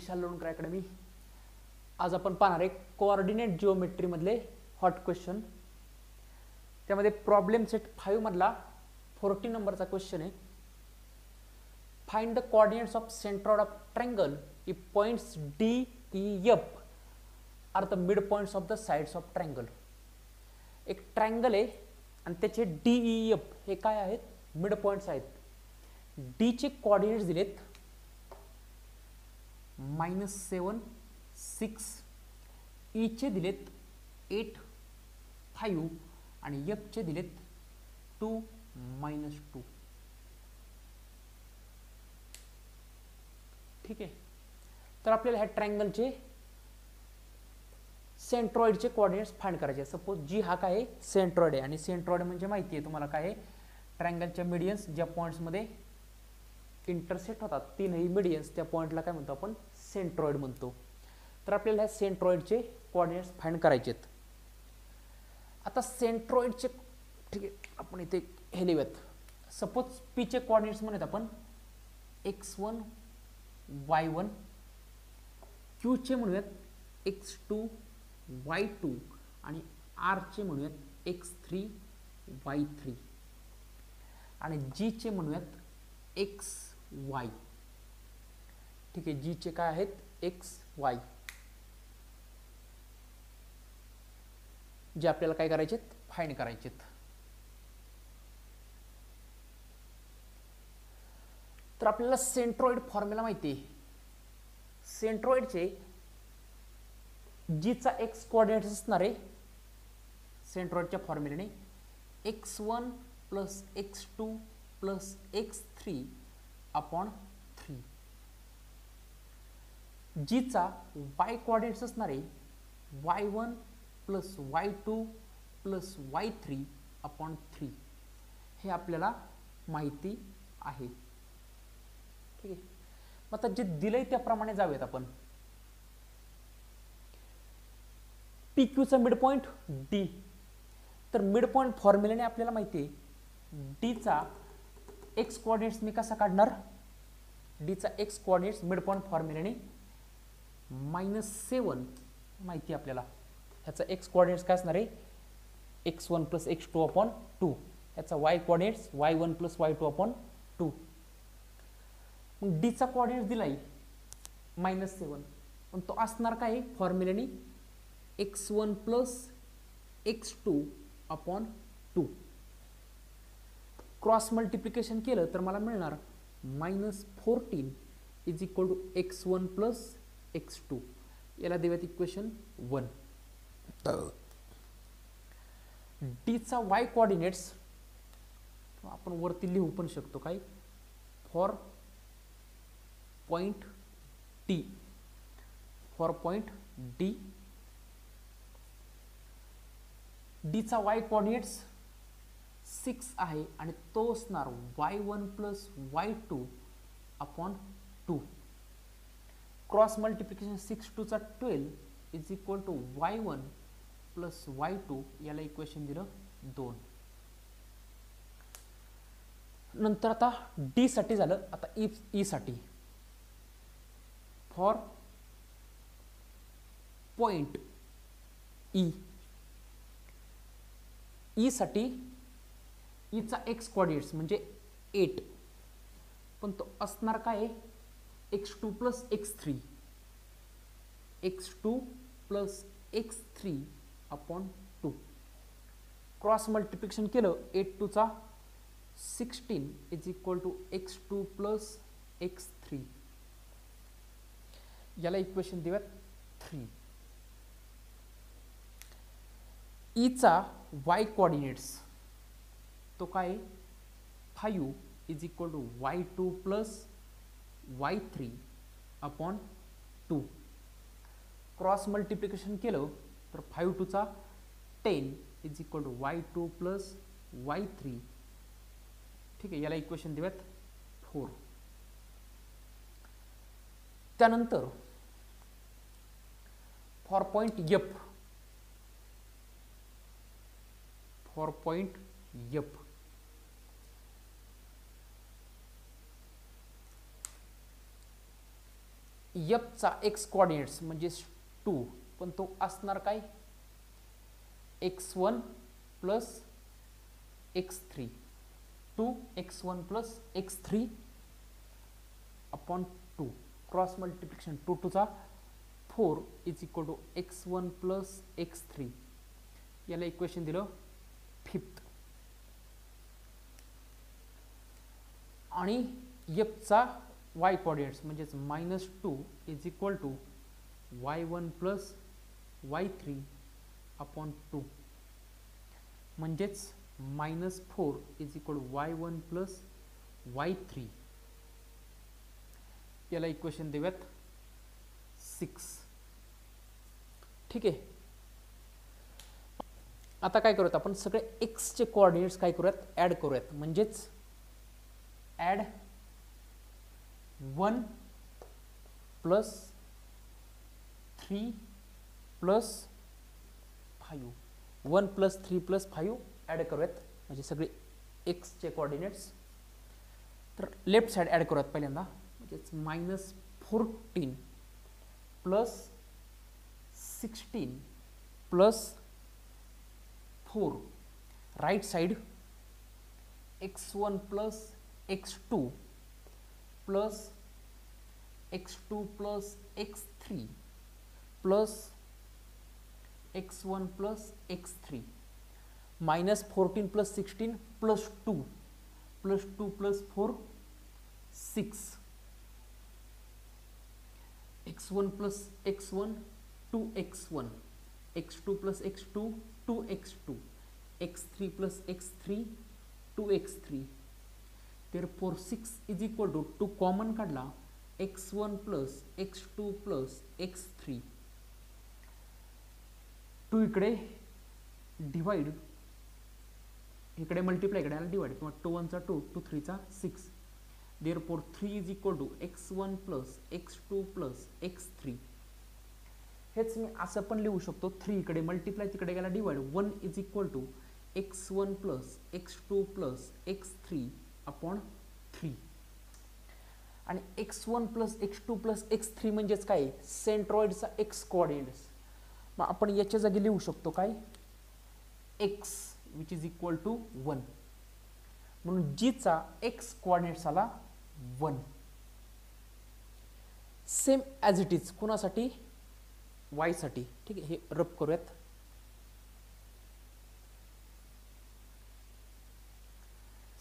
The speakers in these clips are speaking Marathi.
विशाल लोणकर अकॅडमी. आज आपण पाहणार आहे कोऑर्डिनेट जिओमेट्री मधले हॉट क्वेश्चन. त्यामध्ये प्रॉब्लेम सेट 5 मधला 40 नंबरचा क्वेश्चन आहे. Find the coordinates of centroid of triangle if points D E F are the mid points of the sides of triangle. एक ट्रायंगल आहे आणि त्याचे डी ई एफ हे काय आहेत? मिड पॉइंट्स आहेत. डी चे कोऑर्डिनेट्स दिलेत -7 6, ई चे दिलेत 8 5 आणि एफ चे दिलेत 2 -2. ठीक आहे. तर आपल्याला ह्या ट्रायंगलचे सेंट्रॉइडचे कोऑर्डिनेट्स फाइंड करायचे. सपोज जी हा काय सेंट्रॉइड आहे आणि सेंट्रॉइड म्हणजे माहिती आहे तुम्हाला काय आहे? ट्रायंगलच्या मिडियन्स ज्या पॉइंट्समध्ये इंटरसेक्ट होतात तीनही मिडियन्स त्या पॉइंटला काय म्हणतो आपण? सेंट्रॉइड म्हणतो. तर आपल्याला ह्या सेंट्रॉइडचे कोऑर्डिनेट्स फाइंड करायचे आहेत. आता सेंट्रॉइडचे ठीक आहे आपण इथे हे लिहूयात. सपोज पी चे कोऑर्डिनेट्स म्हणूयात आपण x1 y1, क्यू चे म्हणूयात x2 y2 आणि आर चे म्हणूयात x3 y3 आणि जी चे म्हणूयात xy. ठीक आहे. जी चे काय आहेत? xy. जे आपल्याला काय करायचे? फाइंड करायचे. तर आपल्याला सेंट्रॉइड फॉर्म्युला माहिती आहे. सेंट्रॉइडचे जीचा एक्स कोऑर्डिनेट्स असणार आहे सेंट्रॉइडच्या फॉर्म्युल्याने x1 + x2 + x3 अपॉन 3. जीचा y कोऑर्डिनेट्स असणार आहे y1 + y2 + y3 अपॉन 3. हे आपल्याला माहिती आहे. ठीक आहे. मग आता जे दिलंय त्याप्रमाणे जाऊयात आपण. पी क्यूचा मिड पॉइंट डी. तर मिड पॉइंट फॉर्म्युल्याने आपल्याला माहिती आहे डीचा एक्स कोऑर्डिनेट्स मी कसा काढणार? डीचा एक्स कोऑर्डिनेट्स मिड पॉइंट फॉर्म्युल्याने -7 माहिती आहे आपल्याला. ह्याचा एक्स कोऑर्डिनेट्स काय असणार आहे? x1 + x2 upon 2. ह्याचा y coordinates y1 + y2 upon 2. मग डीचा कोऑर्डिनेट्स दिलाय -7 पण तो असणार काय फॉर्म्युल्याने x1 + x2 upon 2. Cross multiplication केलं तर मला मिळणार -14 = x1 + x2. याला देऊयात इक्वेशन 1. डीचा y कोऑर्डिनेट्स आपण वरती लिहू पण शकतो काय? For point D. For point D डीचा y कोऑर्डिनेट्स 6 आहे आणि तो असणार y1 + y2 upon 2. Cross multiplication 6 × 2 = 12 = y1 + y2. याला इक्वेशन दिलं 2. नंतर आता डी साठी झालं. आता ई साठी फॉर पॉइंट ई साठी ईचा एक्स कोऑर्डिनेट्स म्हणजे 8 पण तो असणार काय? x2 + x3. x2 + x3 upon 2. Cross multiplication केलं 8 × 2 = 16 = x2 + x3. याला इक्वेशन देऊयात 3. ईचा y कोऑर्डिनेट्स तो काय? 5 = y2 + y3 upon 2. Cross multiplication केलं तर 5 × 2 = 10 = y2 + y3. ठीक आहे. याला इक्वेशन देऊयात 4. त्यानंतर for point F. For point F एफचा एक्स कोऑर्डिनेट्स म्हणजे 2, पण तो असणार काय x1 plus x3, 2x1 plus x3 upon 2, cross multiplication 2 two चा 4 is equal to x1 plus x3, याला इक्वेशन दिलं 5th. आणि एफचा y कोऑर्डिनेट्स म्हणजेच -2 is equal to y1 plus y3 upon 2, म्हणजेच -4 is equal to y1 plus y3, याला इक्वेशन देऊयात 6. ठीक आहे. आता काय करूयात आपण सगळे x चे कोऑर्डिनेट्स काय करूयात ऍड करूयात, म्हणजेच add 1 plus 3 plus 5, 1 plus 3 plus 5 add करूयात, म्हणजे सगळे x चे कोऑर्डिनेट्स. तर लेफ्ट साइड ऍड करूयात पहिल्यांदा, म्हणजेच -14 plus 16 plus 4, right side x1 plus x2 plus x2 plus x3 plus x1 plus x3, -14 plus 16 plus 2 plus 2 plus 4 6, x1 plus x1 2x1, x2 plus x2 2x2, x3 plus x3 2x3. therefore 6 is equal to 2 common काढला x1 plus x2 plus x3, 2 इकडे डिवाइड, इकडे मल्टिप्लाय, इकडे डिवाइड, किंवा 2 1 चा 2, 2 3 चा 6. therefore 3 is equal to x1 plus x2 plus x3. हेच मी असं पण लिहू शकतो, 3 इकडे मल्टिप्लाय, तिकडे गेला divide, 1 is equal to x1 plus x2 plus x3 upon 3. आणि x1 plus x2 plus x3 म्हणजेच काय सेंट्रॉइडचा x कोऑर्डिनेट्स. मग आपण याच्या जागी लिहू शकतो काय x which is equal to 1, म्हणून जीचा x कोऑर्डिनेट्स आला 1. सेम ॲज इट इज कुणासाठी y साठी. ठीक आहे, हे रब करूयात.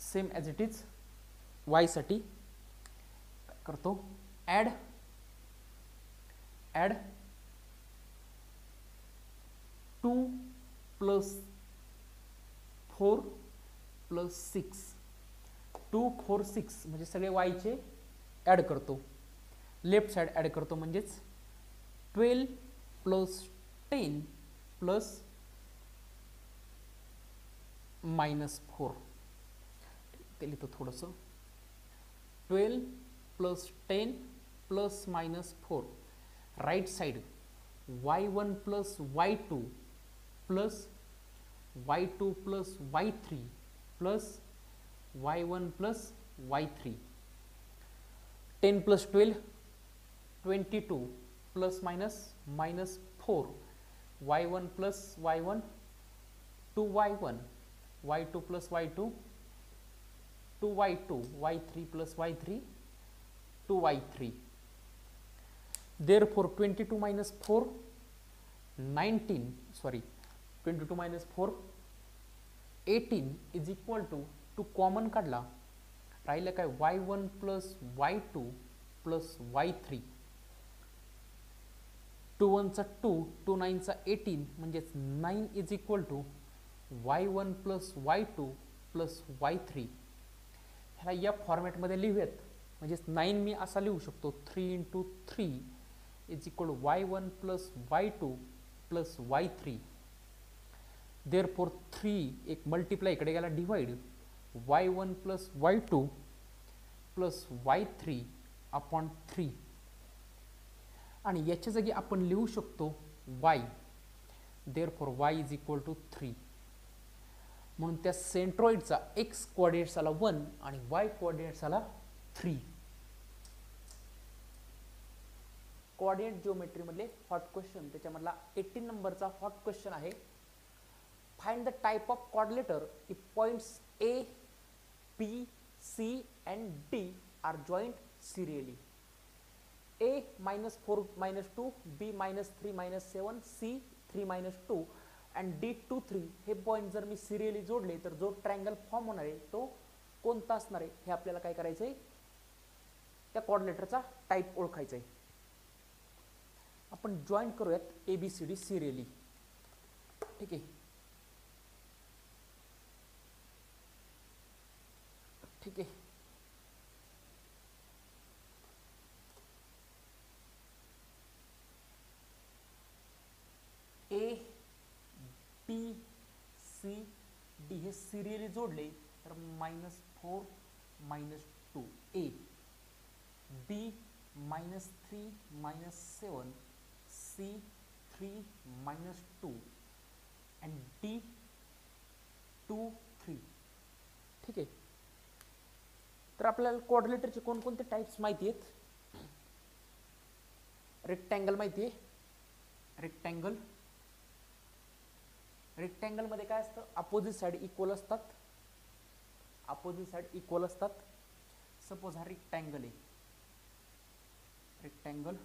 Same as it is y साठी काय करतो ॲड 2 प्लस 4 प्लस 6, 2 4 6 म्हणजे सगळे y चे ॲड करतो, लेफ्ट साइड ॲड करतो, म्हणजेच 12 प्लस 10 प्लस -4, ते लिहितो थोडंसं, 12 plus 10 plus -4, right side y1 plus y2 plus y2 plus y3 plus y1 plus y3, 10 plus 12 22 plus -4, y1 plus y1 2y1, y2 plus y2 2y2, y3 plus y3 2y3. therefore 22 minus 4 19, sorry 22 minus 4 18 is equal to 2 common काढला, राहिलं काय y1 plus y2 plus y3, 2 1 चा 2, 2 9 चा 18, म्हणजेच 9 is equal to y1 plus y2 plus y3. ह्याला या फॉर्मॅटमध्ये लिहूयात, म्हणजेच 9 मी असा लिहू शकतो 3 into 3 is equal to y1 plus y2 plus y3. therefore 3 एक मल्टिप्लाय इकडे गेला divide, y1 plus y2 plus y3 upon 3. आणि याच्या जागी आपण लिहू शकतो y, therefore y is equal to 3. म्हणून त्या सेंट्रॉइडचा x कोऑर्डिनेट्स आला 1 आणि y कोऑर्डिनेट्स आला 3. कोऑर्डिनेट जिओमेट्री मधले हॉट क्वेश्चन, त्याच्यामधला 18 नंबरचा हॉट क्वेश्चन आहे. Find the type of coordinator if points A, B, C and D are joined serially. A -4 -2, B -3 -7, C 3 -2 and D 2 3 हे पॉइंट जर मी सिरियली जोडले तर जो ट्रायंगल फॉर्म होणार आहे तो कोणता असणार आहे हे आपल्याला काय करायचं आहे, त्या कोऑर्डिनेटरचा टाइप ओळखायचा आहे. आपण जॉईन करूयात ABCD सिरियली. ठीक आहे, ठीक आहे. A, B, C, D हे सिरियली जोडले तर -4 -2 A, B -3 -7, C 3 -2 and D 2 3. ठीक आहे. तर आपल्याला कोऑर्डिनेटरचे कोणकोणते टाइप्स माहिती आहेत. रेक्टँगल माहिती आहे. रेक्टँगल, रेक्टँगल मध्ये काय असतं, अपोजिट साइड इक्वल असतात. अपोजिट साइड इक्वल असतात. सपोज हा रेक्टँगल आहे, रेक्टँगल.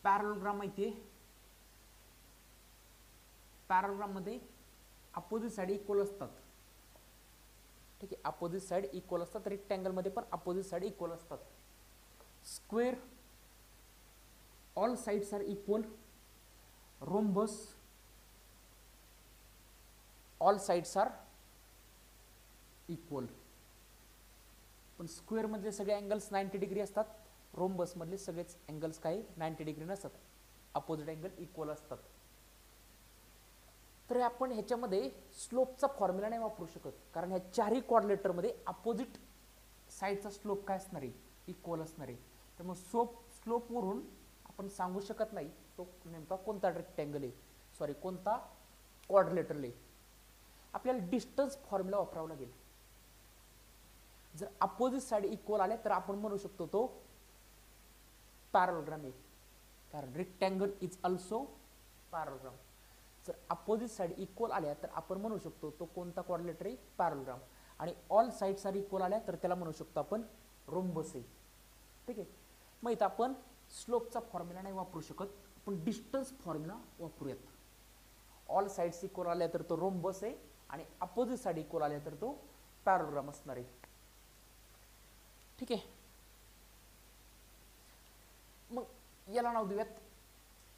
पॅरलोग्राम माहिती आहे. पॅरलोग्राम मध्ये अपोजिट साइड इक्वल असतात. ठीक आहे, अपोजिट साइड इक्वल असतात. रेक्टँगल मध्ये पण अपोजिट साइड इक्वल असतात. Square, all sides are equal. Rhombus, all sides are equal. पण स्क्वेअर मधले सगळे अँगल्स 90 डिग्री असतात. रोम्बस मधले सगळेच अँगल्स काही 90 डिग्री नसतात. अपोजिट अँगल इक्वल असतात. तर आपण ह्याच्यामध्ये स्लोपचा फॉर्म्युला नाही वापरू शकत, कारण ह्या चारही कोऑर्डिनेटरमध्ये अपोजिट साइडचा स्लोप काय असणार आहे, इक्वल असणार आहे. त्यामुळे स्लोपवरून आपण सांगू शकत नाही तो नेमका कोणता रेक्टँगल आहे, सॉरी कोणता कोऑर्डिनेटर आहे. आपल्याला डिस्टन्स फॉर्म्युला वापरावा लागेल. जर अपोजिट साइड इक्वल आले तर आपण म्हणू शकतो तो पॅरलोग्राम आहे, कारण रेक्टँगल इज ऑल्सो पॅरलोग्राम. जर अपोजिट साइड इक्वल आल्या तर आपण म्हणू शकतो तो कोणता कोऑर्डिनेटर आहे, पॅरलोग्राम. आणि ऑल साइड्स आर इक्वल आल्या तर त्याला म्हणू शकतो आपण रोम्बस आहे. ठीक आहे. मग इथं आपण स्लोपचा फॉर्म्युला नाही वापरू शकत, पण डिस्टन्स फॉर्म्युला वापरूयात. ऑल साइड्स इक्वल आल्या तर तो रोम्बस आहे आणि अपोजिट साइड इक्वल आल्या तर तो पॅरलोग्राम असणार आहे. ठीक आहे. मग याला नाव देऊयात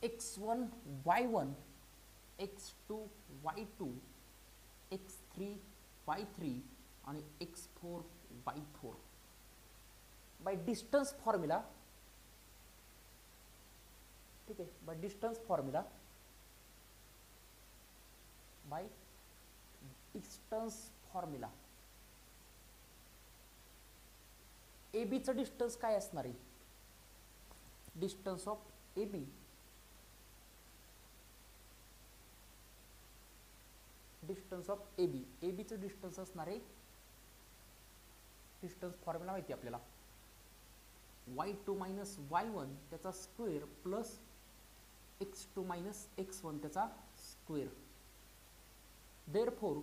x1 y1, x2 y2, x3 y3 आणि x4 y4. By distance formula. ठीक आहे, by distance formula, by distance formula AB चं डिस्टन्स काय असणार आहे, distance of AB distance of AB, AB चं डिस्टन्स असणार आहे. डिस्टन्स फॉर्म्युला माहिती आपल्याला, y2 मायनस y1 त्याचा square plus x2 minus x1 त्याचा square. Therefore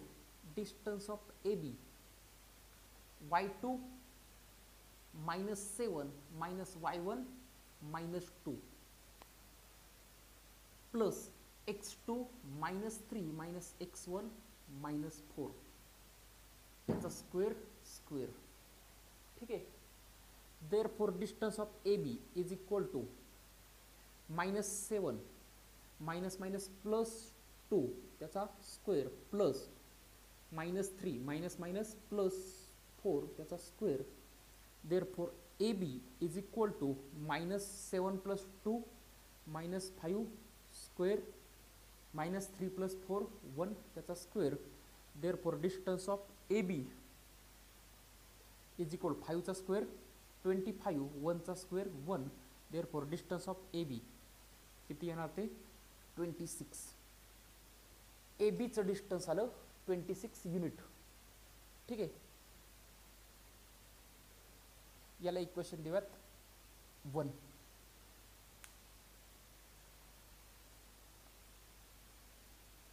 distance of AB y2 minus 7 minus y1 minus 2 plus x2 minus 3 minus x1 minus 4 त्याचा स्क्वेअर स्क्वेअर. ठीक आहे. Therefore distance of AB is equal to -7 minus minus plus 2 त्याचा square plus -3 minus minus plus 4 त्याचा square. Therefore AB is equal to -7 plus 2 minus 5 square minus 3 plus 4 1 त्याचा square. Therefore distance of AB is equal 5 चा स्क्वेअर 25 1 चा square 1. Therefore distance of AB किती येणार ते 26. AB चं डिस्टन्स आलं 26 युनिट. ठीक आहे. याला इक्वेशन देऊयात 1.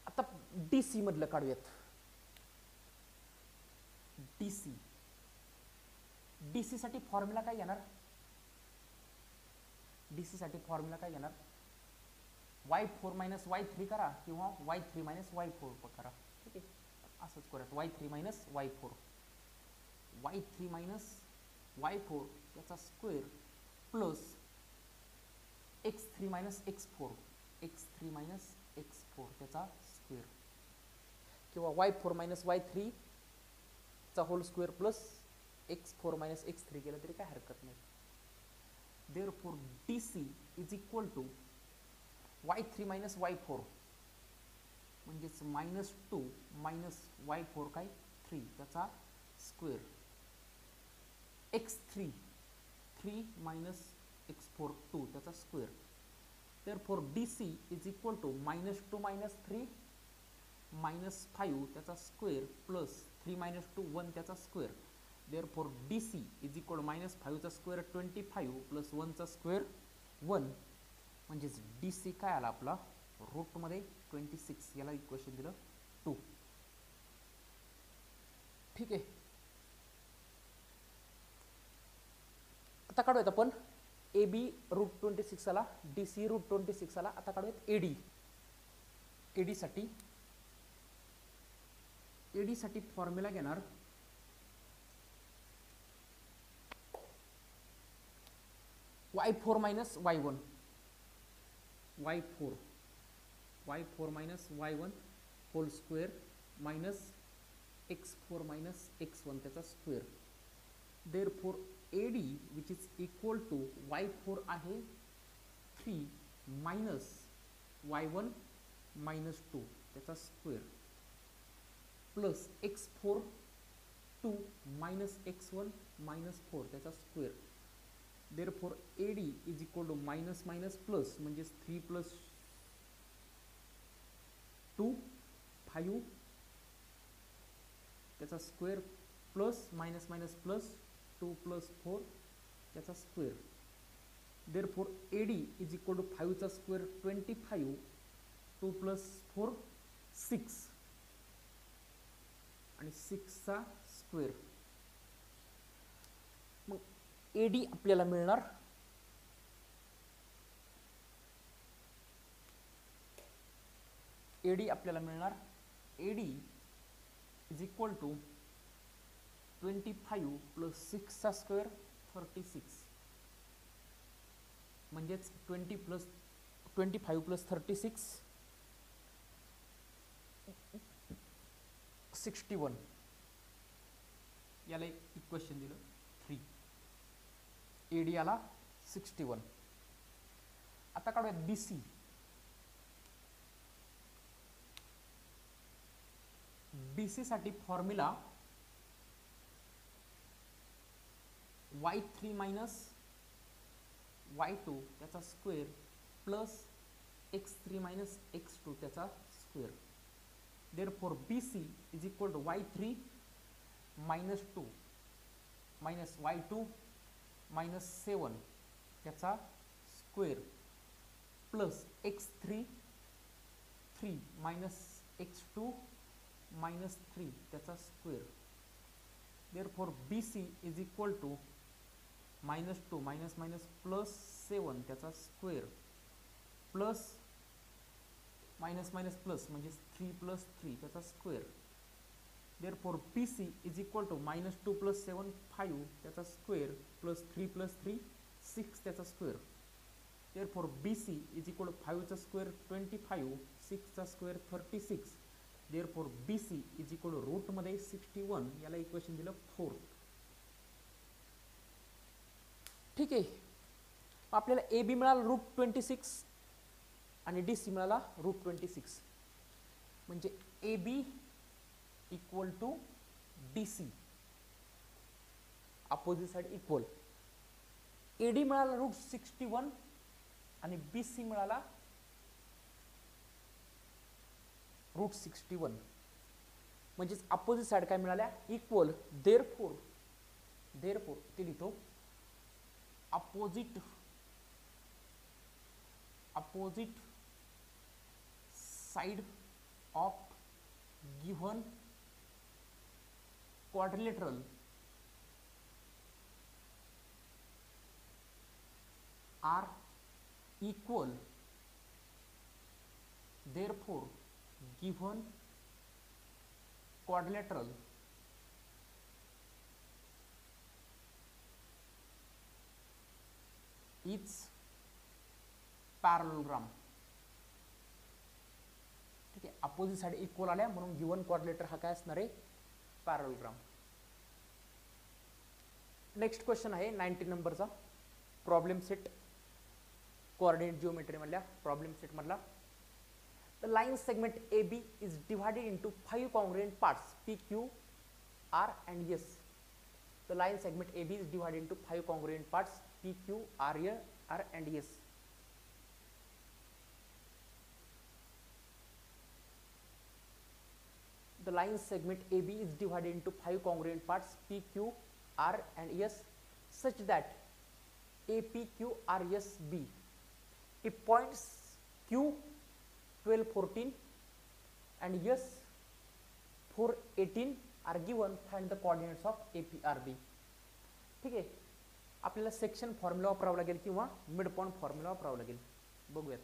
आता DC मधलं काढूयात. DC साठी फॉर्म्युला काय घेणार? DC साठी फॉर्म्युला काय घेणार? y4 मायनस y3 करा किंवा y3 मायनस y4 करा. ठीक आहे, असंच करूयात. y3 minus y4, y3 minus y4 त्याचा square plus x3 minus x4, x3 minus x4 त्याचा स्क्वेअर किंवा y4 मायनस y3 चा hole square plus x4 minus x3 केलं तरी काय हरकत नाही. Therefore DC is equal to y3 minus y4 म्हणजेच -2 मायनस y4 काय 3 त्याचा स्क्वेअर, x3 3 मायनस x4 2 त्याचा square. Therefore DC is equal to -2 minus 3 minus 5 त्याचा स्क्वेअर प्लस 3 मायनस 2 1 त्याचा square. Therefore DC is equal to -5 चा स्क्वेअर 25 प्लस 1 चा स्क्वेअर 1 म्हणजेच DC काय आला आपला रूट मध्ये 26. याला इक्वेशन दिलं 2. ठीक आहे, आता काढूयात आपण AB रूट 26 आला, DC रूट 26 आला. आता काढूयात AD साठी फॉर्म्युला घेणार y4 minus y1, y4 minus y1 whole square minus x4 minus x1 त्याचा square. Therefore AD which is equal to y4 आहे 3 मायनस y1 मायनस 2 त्याचा square plus x4 2 minus x1 minus 4 त्याचा square. Therefore AD is equal to minus minus plus म्हणजेच 3 प्लस 2 5 त्याचा square plus minus minus plus 2 plus 4 त्याचा square. Therefore AD is equal to 5 चा स्क्वेअर 25 2 प्लस 4 6 आणि 6 चा स्क्वेअर. मग AD आपल्याला मिळणार AD is equal to 25 plus 6 चा स्क्वेअर 36 म्हणजेच 25 प्लस 36 61. याला एक इक्वेशन दिलं 3. AD आला 61. आता काढूया BC साठी फॉर्म्युला y3 मायनस y2 त्याचा square plus x3 minus x2 त्याचा square. Therefore BC is equal to y3 minus 2 minus y2 minus 7 त्याचा square plus x3 3 minus x2 minus 3 त्याचा square. Therefore BC is equal to -2 minus minus plus 7 त्याचा square plus minus minus plus म्हणजे 3 प्लस 3 त्याचा square. Therefore BC is equal to -2 plus 7 5 त्याचा स्क्वेअर प्लस 3 प्लस 3 6 त्याचा square. Therefore BC is equal to 5 चा स्क्वेअर 25 6 चा square 36. Therefore BC is equal to root मध्ये 61. याला इक्वेशन दिलं 4. ठीक आहे, आपल्याला AB मिळाला रूट 26 आणि DC मिळाला रूट 26 म्हणजे AB equal to DC, opposite side equal. AD मिळाला रूट 61 आणि BC मिळाला रूट 61 म्हणजेच अपोजिट साइड काय मिळाल्या इक्वल. देअरफॉर ते लिहितो opposite opposite side of given quadrilateral are equal, therefore given quadrilateral is parallelogram. ठीक आहे, अपोजिट साइड इक्वल आल्या म्हणून गिवन क्वाड्रिलेटर हा काय असणार आहे, पॅरलग्राम. नेक्स्ट क्वेश्चन आहे 19 नंबरचा, प्रॉब्लेम सेट कोऑर्डिनेट जिओमेट्री मधल्या प्रॉब्लेम सेट मधला. The line segment AB is divided into 5 congruent parts P, Q, R and S. The line segment AB is divided into 5 congruent parts P, Q, R and S. The line segment AB is divided into 5 congruent parts P, Q, R and S such that AP, Q, R, S, B. If points Q 12, 14 and S 4, 18 are given, find the coordinates of AP, RB. ठीक आहे, आपल्याला सेक्शन फॉर्म्युला वापरावा लागेल किंवा मिड पॉइंट फॉर्म्युला वापरावा लागेल. बघूयात.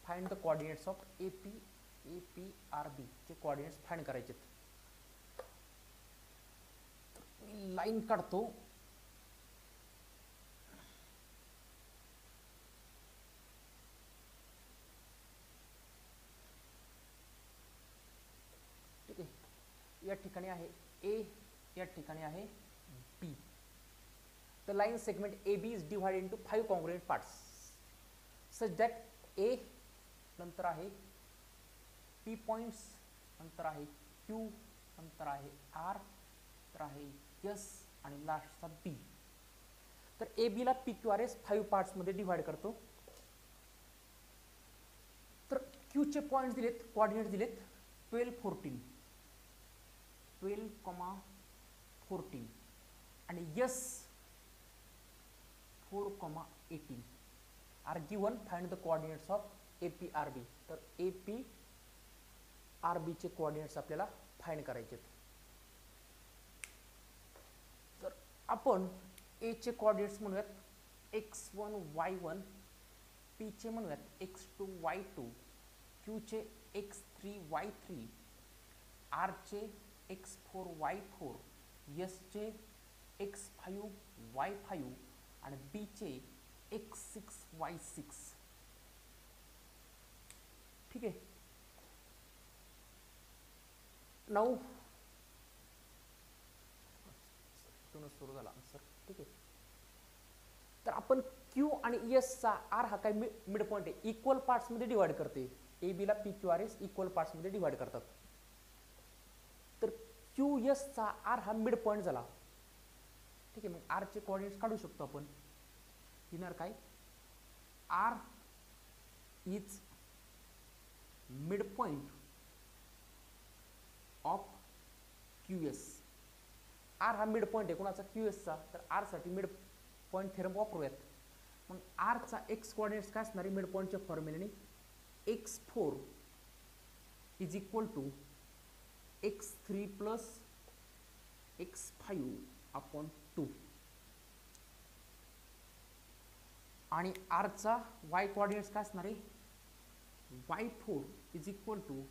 Find the coordinates of AP, RB चे कोऑर्डिनेट्स फाइंड करायचे. मी लाइन काढतो. ठीक आहे, या ठिकाणी आहे A, या ठिकाणी आहे B. The line segment AB is divided into 5 congruent parts such that A नंतर आहे P points, नंतर आहे Q, नंतर आहे R, नंतर आहे S आणि लास्टचा B. तर AB ला PQRS 5 पार्ट्स मध्ये डिवाइड करतो. तर Q चे पॉइंट्स दिलेत, कोऑर्डिनेट दिलेत 12, 14 12, 14 आणि S 4, 18 are given, find the coordinates of AP, RB. तर AP, RB चे कोऑर्डिनेट्स आपल्याला फाइंड करायचे. तर आपण A चे कोऑर्डिनेट्स म्हणूयात x1, y1, P चे म्हणूयात x2, y2, Q चे x3, y3, R चे x4, y4, S चे x5, y5 आणि B चे x6, y6. ठीक आहे, नाऊ सुरू झाला आन्सर. ठीक आहे, तर आपण Q आणि S चा R हा काय मिड पॉइंट आहे, इक्वल पार्ट्स मध्ये डिवाइड करते. AB ला PQRS इक्वल पार्ट्स मध्ये डिवाइड करतात. तर QS चा R हा मिड पॉइंट झाला. ठीक आहे, मग R चे कोऑर्डिनेट्स काढू शकतो आपण. येणार काय, R is mid point of QS. R हा मिड पॉइंट आहे कोणाचा, QS चा. तर R साठी मिड पॉइंट थेरम वापरूयात. मग R चा x कोऑर्डिनेट्स काय असणार आहे मिड पॉइंटच्या फॉर्म्युलेने, x4 is equal to x3 plus x5 upon 2 आणि R चा y कोऑर्डिनेट्स काय असणार आहे, y4 is equal to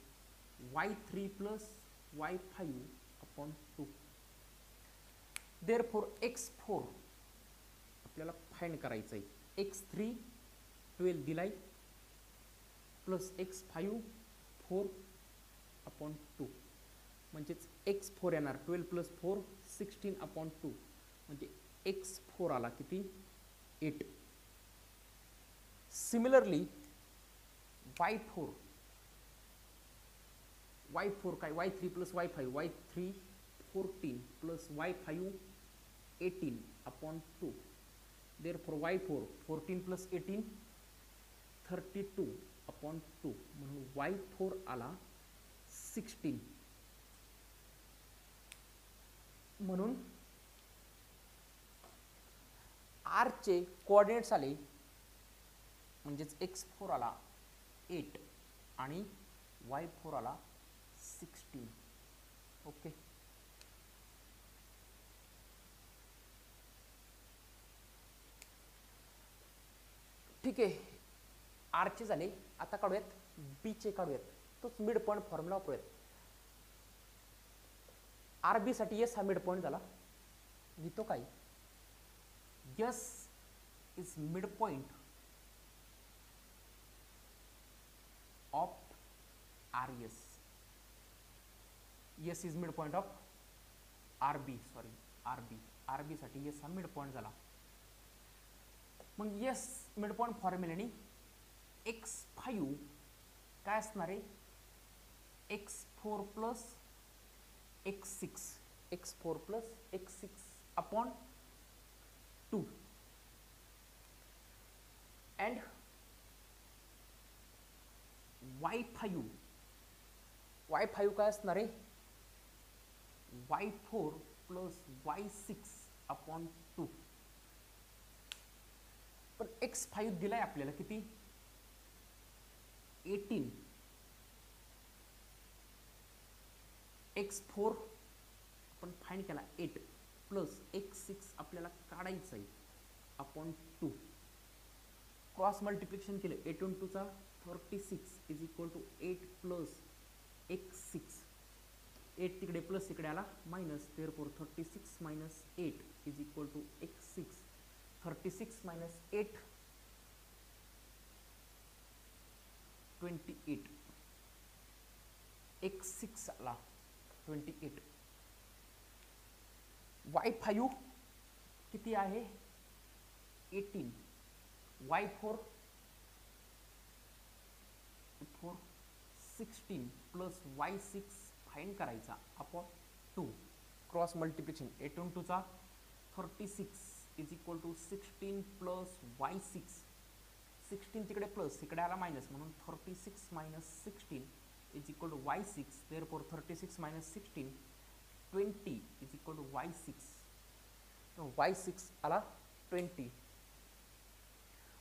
y3 plus y5 upon 2. Therefore x4 आपल्याला फाइंड करायचं आहे. x3 12 दिलाय प्लस x5 4 अपॉन 2 म्हणजेच x4 येणार 12 प्लस 4 16 अपॉन 2 म्हणजे x4 आला किती 8. सिमिलरली y4 काय y3 plus y5 y3 14 plus y5 18 upon 2. Therefore y4 14 plus 18 32 upon 2 म्हणून y4 आला 16. म्हणून R चे कोऑर्डिनेट्स आले म्हणजेच x4 आला 8 आणि y4 आला 16. ओके, ठीक आहे. आर चे झाले. आता काढूयात बी चे, काढूयात तोच मिड पॉईंट फॉर्म्युला वापरूयात. आर बी साठी एस हा मिड पॉईंट झाला. लिहितो काय, S is mid point of R S. S is mid point of R B, sorry R B साठी एस हा मिड पॉईंट झाला. मग एस मिड पॉईंट फॉर्म्युल्याने x5 काय असणार आहे, x4 plus x6, x4 plus x6 upon 2 and y5 काय असणार आहे, y4 प्लस y6 अपॉन 2. पण x5 दिलाय आपल्याला किती, 18. x4 आपण फाइंड केला 8 प्लस x6 आपल्याला काढायचं आहे अपॉन 2. क्रॉस मल्टिप्लिकेशन केलं 8 × 2 = 36 is equal to 8 plus x6. 8 तिकडे प्लस इकडे आला minus, therefore 36 minus 8 is equal to x6. 36 minus 8, 28. x6 आला 28. y5 किती आहे, 18. y4 16 प्लस y6 फाइंड करायचा upon 2. Cross multiplication 8 × 2 = 36 is equal to 16 plus y6. 16 तिकडे प्लस इकडे आला मायनस, म्हणून 36 minus 16 is equal to y6. Therefore 36 minus 16 20 is equal to y6. y6 आला 20.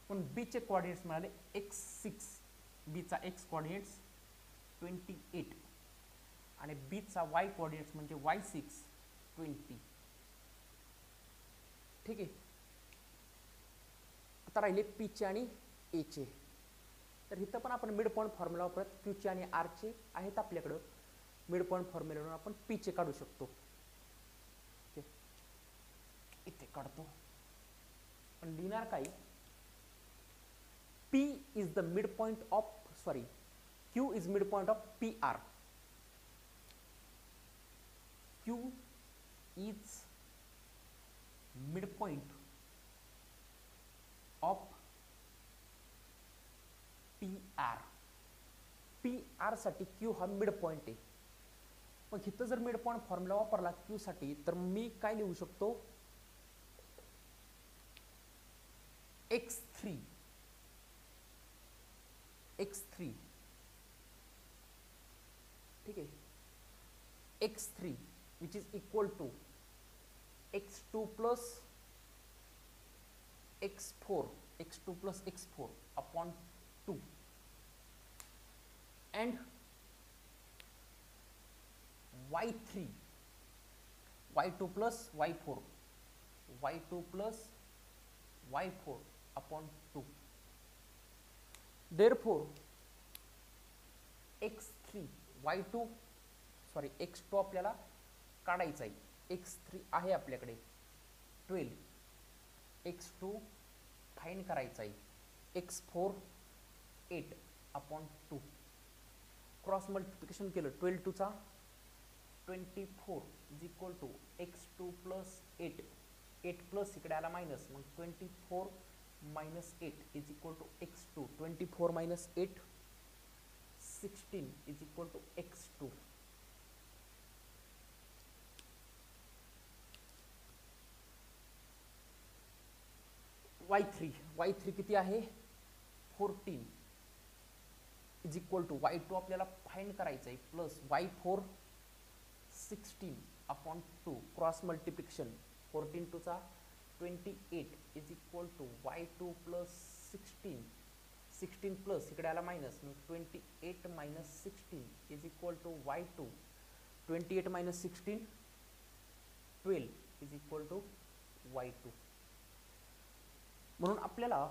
पण बी चे कोऑर्डिनेट्स मिळाले x6. बी चा x कोऑर्डिनेट्स 28 आणि बी चा y कोऑर्डिनेट्स म्हणजे y6 20. ठीक आहे. आता राहिले पी चे आणि ए चे. तर इथं पण आपण मिड पॉईंट फॉर्म्युला वापरत क्यू चे आणि आर चे आहेत आपल्याकडं. मिड पॉईंट फॉर्म्युलावरून आपण पी चे काढू शकतो. इथे काढतो. पण लिहिणार काय, P is the mid point of, sorry, Q is mid point of P R. Q is midpoint of PR. PR साठी Q हा मिड पॉइंट आहे. मग इथं जर मिड पॉइंट फॉर्म्युला वापरला Q साठी, तर मी काय लिहू शकतो, x3 ठीक आहे, x3 which is equal to x2 plus x4 upon 2 and y2 plus y4 upon 2. Therefore x2 आपल्याला काढायचा आहे. x3 आहे आपल्याकडे 12, x2 फाइंड करायचा आहे, x4 8 अपॉन 2. क्रॉस मल्टिप्लिकेशन केलं 12 × 2 = 24 is equal to x2 plus 8 प्लस इकडे आला मायनस, मग 24 minus 8 is equal to x2. 24 minus 8 16 is equal to x2. y3 किती आहे, 14 इज इक्वल टू y2 आपल्याला फाइंड करायचं आहे, plus y4 16 upon 2. Cross multiplication 14 × 2 = 28 is equal to y2 plus 16 16 plus इकडे आला मायनस, मग 28 minus 16 is equal to y2. 28 minus 16 12 is equal to y2. म्हणून आपल्याला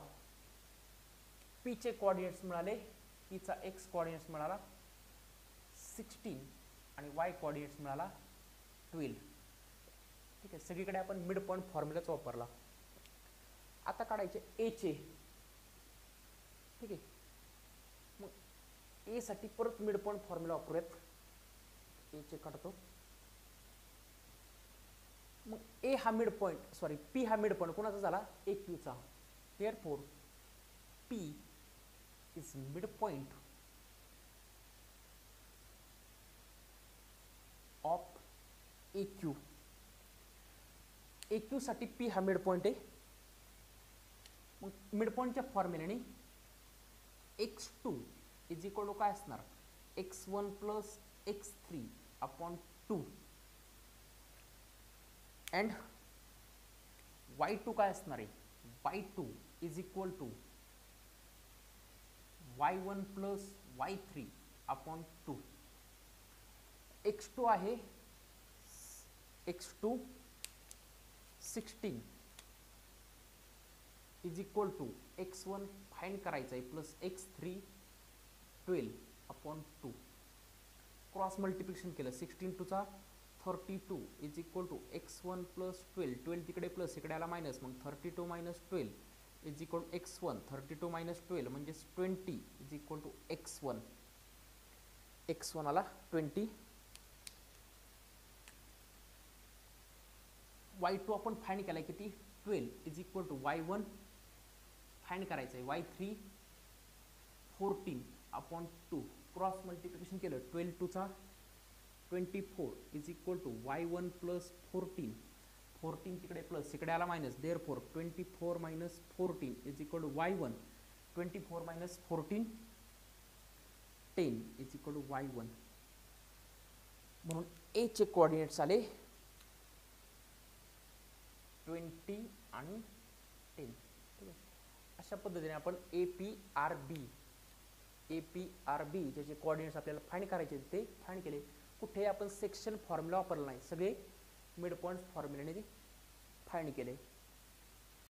p चे कोऑर्डिनेट्स मिळाले, p चा x कोऑर्डिनेट्स मिळाला 16 आणि y कोऑर्डिनेट्स मिळाला 12. ठीक आहे, सगळीकडे आपण मिड पॉईंट फॉर्म्युलाच वापरला. आता काढायचे ए चे. ठीक आहे, मग ए साठी परत मिड पॉईंट फॉर्म्युला वापरूयात. ए चे काढतो. मग ए हा मिड पॉईंट, सॉरी पी हा मिड पॉईंट कोणाचा झाला, ए क्यूचा. Therefore P is mid point of A Q. A Q साठी पी हा मिड पॉईंट आहे. मग मिड पॉईंटच्या फॉर्म्युल्याने x2 इज इक्वल टू काय असणार, x1 plus x3 upon 2 and y2 काय असणार आहे, y2 is equal to y1 plus y3 upon 2. x2 आहे x2 16 is equal to x1 find करायचं आहे plus x3 12 upon 2. Cross multiplication केलं, 16 टू चा 32 is equal to x1 plus 12, 12 तिकडे प्लस इकडे आला मायनस, मग 32 minus 12 is equal to x1. 32 minus 12 म्हणजे 20 is equal to x1. x1 आला 20. y2 आपण फाइंड केलाय किती, 12 is equal to y1 find करायचं आहे y3 14 अपॉन 2. क्रॉस मल्टिप्लिकेशन केलं, 12 टू चा 24 is equal to y1 plus 14, 14 तिकडे प्लस इकडे आला minus, therefore 24 minus 14 is equal to y1. 24 minus 14 10 is equal to y1. म्हणून ए चे कोऑर्डिनेट्स आले 20 आणि 10. ठीक आहे, अशा पद्धतीने आपण APRB ज्याचे कोऑर्डिनेट्स आपल्याला फाइंड करायचे ते फाइंड केले. कुठे आपण सेक्शन फॉर्म्युला वापरला नाही, सगळे मिड पॉईंट फॉर्म्युल्याने फाइंड केले.